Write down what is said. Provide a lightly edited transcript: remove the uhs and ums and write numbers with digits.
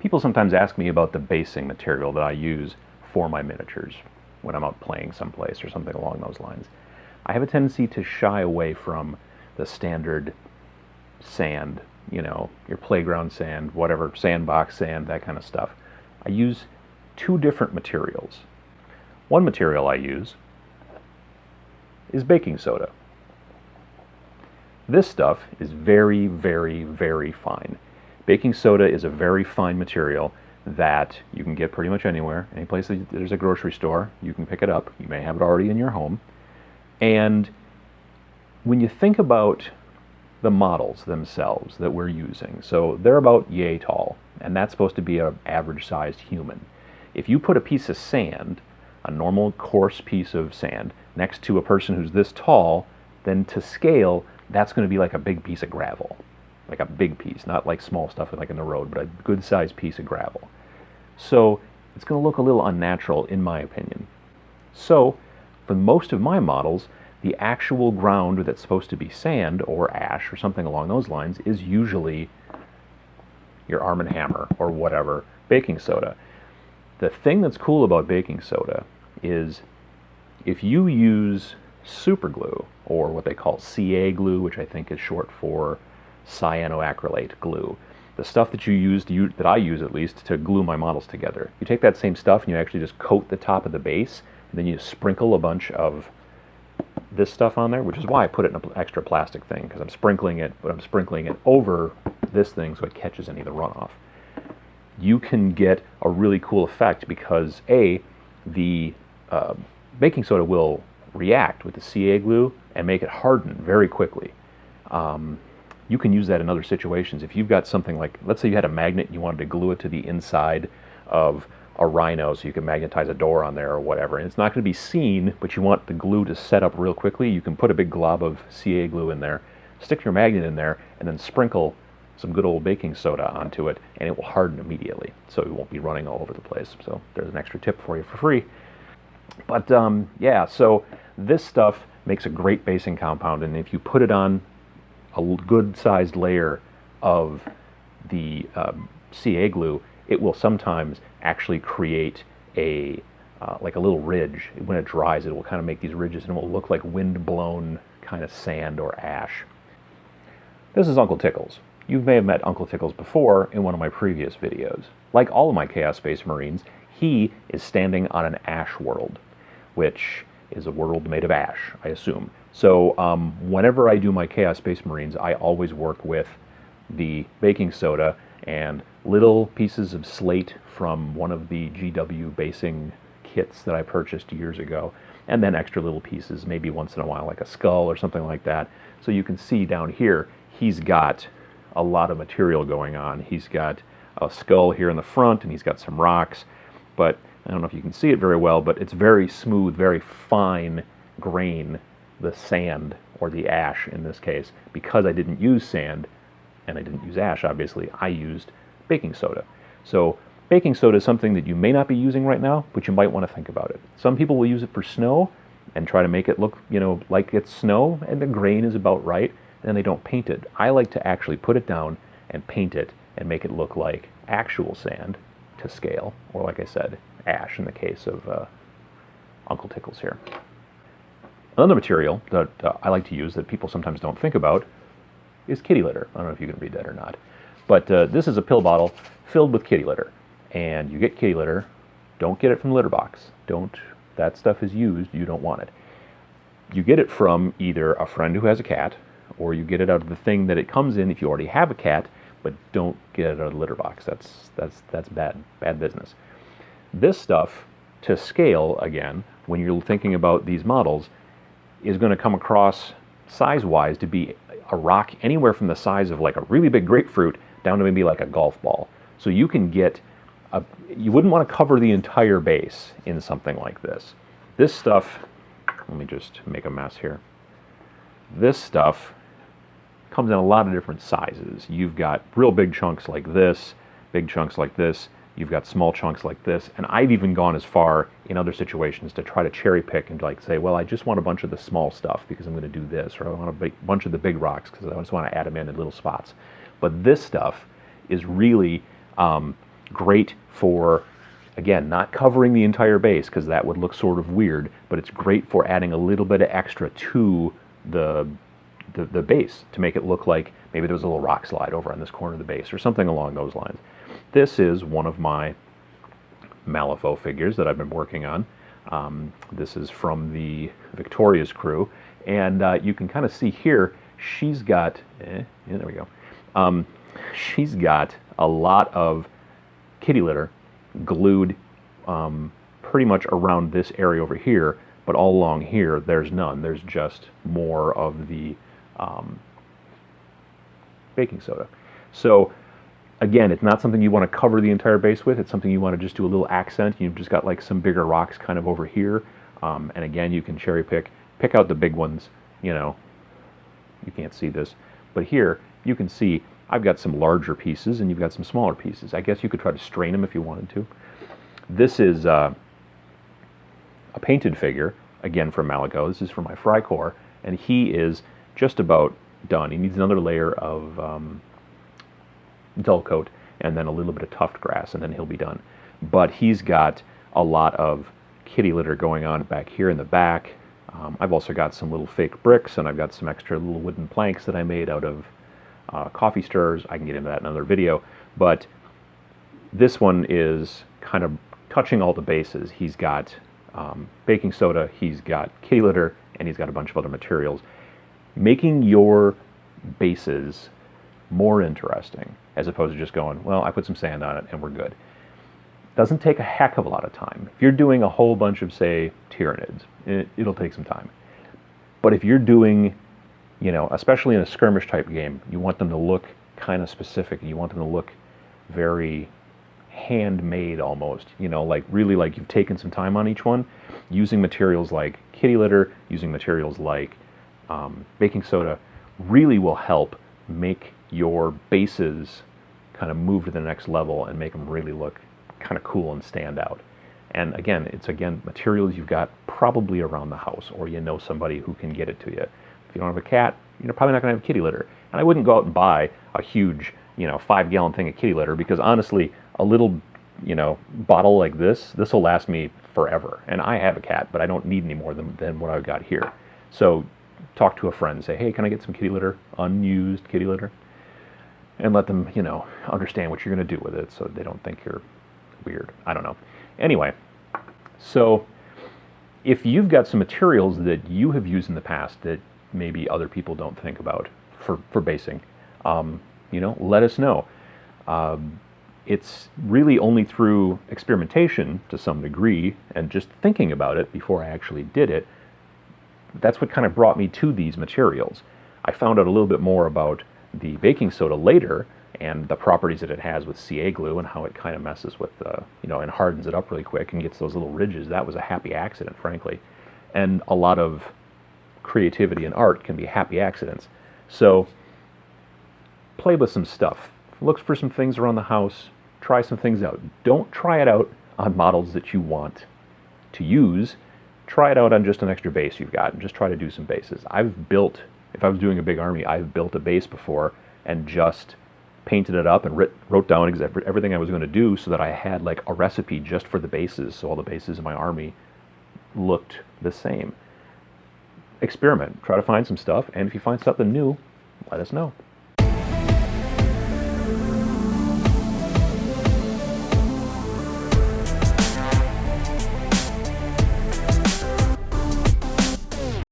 People sometimes ask me about the basing material that I use for my miniatures when I'm out playing someplace or something along those lines. I have a tendency to shy away from the standard sand, you know, your playground sand, whatever, sandbox sand, that kind of stuff. I use two different materials. One material I use is baking soda. This stuff is very, very, very fine. Baking soda is a very fine material that you can get pretty much anywhere. Any place that there's a grocery store, you can pick it up. You may have it already in your home. And when you think about the models themselves that we're using, so they're about yay tall, and that's supposed to be an average-sized human. If you put a piece of sand, a normal coarse piece of sand, next to a person who's this tall, then to scale, that's going to be like a big piece of gravel. Like a big piece, not like small stuff like in the road, but a good-sized piece of gravel. So it's going to look a little unnatural, in my opinion. So for most of my models, the actual ground that's supposed to be sand or ash or something along those lines is usually your Arm & Hammer or whatever baking soda. The thing that's cool about baking soda is if you use super glue, or what they call CA glue, which I think is short for cyanoacrylate glue, the stuff that you use, that I use at least, to glue my models together. You take that same stuff and you actually just coat the top of the base, and then you sprinkle a bunch of this stuff on there, which is why I put it in an extra plastic thing, because I'm sprinkling it, but I'm sprinkling it over this thing so it catches any of the runoff. You can get a really cool effect because the baking soda will react with the CA glue and make it harden very quickly. You can use that in other situations. If you've got something like, let's say you had a magnet and you wanted to glue it to the inside of a Rhino so you can magnetize a door on there or whatever, and it's not going to be seen, but you want the glue to set up real quickly, you can put a big glob of CA glue in there, stick your magnet in there, and then sprinkle some good old baking soda onto it, and it will harden immediately, so it won't be running all over the place. So there's an extra tip for you for free. But yeah, so this stuff makes a great basing compound, and if you put it on a good-sized layer of the CA glue, it will sometimes actually create a like a little ridge. When it dries, it will kind of make these ridges, and it will look like wind-blown kind of sand or ash. This is Uncle Tickles. You may have met Uncle Tickles before in one of my previous videos. Like all of my Chaos Space Marines, he is standing on an ash world, which is a world made of ash, I assume. So whenever I do my Chaos Space Marines, I always work with the baking soda and little pieces of slate from one of the GW basing kits that I purchased years ago, and then extra little pieces, maybe once in a while, like a skull or something like that. So you can see down here, he's got a lot of material going on. He's got a skull here in the front, and he's got some rocks, but I don't know if you can see it very well, but it's very smooth, very fine grain, the sand, or the ash in this case. Because I didn't use sand, and I didn't use ash, obviously, I used baking soda. So baking soda is something that you may not be using right now, but you might want to think about it. Some people will use it for snow and try to make it look, you know, like it's snow, and the grain is about right, and then they don't paint it. I like to actually put it down and paint it and make it look like actual sand to scale, or like I said, ash in the case of Uncle Tickles here. Another material that I like to use that people sometimes don't think about is kitty litter. I don't know if you can read that or not. But this is a pill bottle filled with kitty litter. And you get kitty litter, don't get it from the litter box. That stuff is used, you don't want it. You get it from either a friend who has a cat, or you get it out of the thing that it comes in if you already have a cat, but don't get it out of the litter box. That's bad business. This stuff, to scale, again, when you're thinking about these models, is going to come across size-wise to be a rock anywhere from the size of like a really big grapefruit down to maybe like a golf ball. So you can get you wouldn't want to cover the entire base in something like this. This stuff, let me just make a mess here. This stuff comes in a lot of different sizes. You've got real big chunks like this, big chunks like this, you've got small chunks like this, and I've even gone as far in other situations to try to cherry pick and like say, well, I just want a bunch of the small stuff because I'm going to do this, or I want a bunch of the big rocks because I just want to add them in little spots. But this stuff is really Great for, again, not covering the entire base because that would look sort of weird, but it's great for adding a little bit of extra to the base to make it look like maybe there was a little rock slide over on this corner of the base or something along those lines. This is one of my Malifaux figures that I've been working on. This is from the Victoria's crew, and you can kind of see here she's got, yeah, there we go. She's got a lot of kitty litter glued pretty much around this area over here, but all along here there's none. There's just more of the baking soda. So again, it's not something you want to cover the entire base with. It's something you want to just do a little accent. You've just got like some bigger rocks kind of over here. And again, you can cherry pick out the big ones. You know, you can't see this, but here you can see I've got some larger pieces and you've got some smaller pieces. I guess you could try to strain them if you wanted to. This is a painted figure, again from Malifaux. This is from my Frycore, and he is just about done. He needs another layer of dull coat and then a little bit of tuft grass, and then he'll be done. But he's got a lot of kitty litter going on back here in the back. I've also got some little fake bricks, and I've got some extra little wooden planks that I made out of coffee stirrers. I can get into that in another video, but this one is kind of touching all the bases. He's got baking soda, he's got kitty litter, and he's got a bunch of other materials, making your bases more interesting as opposed to just going, well, I put some sand on it and we're good. Doesn't take a heck of a lot of time. If you're doing a whole bunch of, say, Tyranids, it'll take some time. But if you're doing, you know, especially in a skirmish type game, you want them to look kind of specific. You want them to look very handmade almost, you know, like really like you've taken some time on each one. Using materials like kitty litter, using materials like baking soda really will help make your bases kind of move to the next level and make them really look kind of cool and stand out. And again, it's materials you've got probably around the house, or you know somebody who can get it to you. If you don't have a cat, you're probably not going to have kitty litter. And I wouldn't go out and buy a huge, you know, 5-gallon thing of kitty litter, because honestly, a little, you know, bottle like this will last me forever. And I have a cat, but I don't need any more than what I've got here. So talk to a friend, say, hey, can I get some kitty litter, unused kitty litter? And let them, you know, understand what you're going to do with it so they don't think you're weird. I don't know. Anyway, so if you've got some materials that you have used in the past that maybe other people don't think about for basing, you know, let us know. It's really only through experimentation to some degree and just thinking about it before I actually did it, that's what kind of brought me to these materials. I found out a little bit more about the baking soda later and the properties that it has with CA glue and how it kind of messes with, you know, and hardens it up really quick and gets those little ridges. That was a happy accident, frankly. And a lot of creativity and art can be happy accidents. So play with some stuff. Look for some things around the house. Try some things out. Don't try it out on models that you want to use. Try it out on just an extra base you've got and just try to do some bases. I've built, if I was doing a big army, I've built a base before and just painted it up and wrote down everything I was going to do so that I had like a recipe just for the bases, so all the bases in my army looked the same. Experiment. Try to find some stuff, and if you find something new, let us know.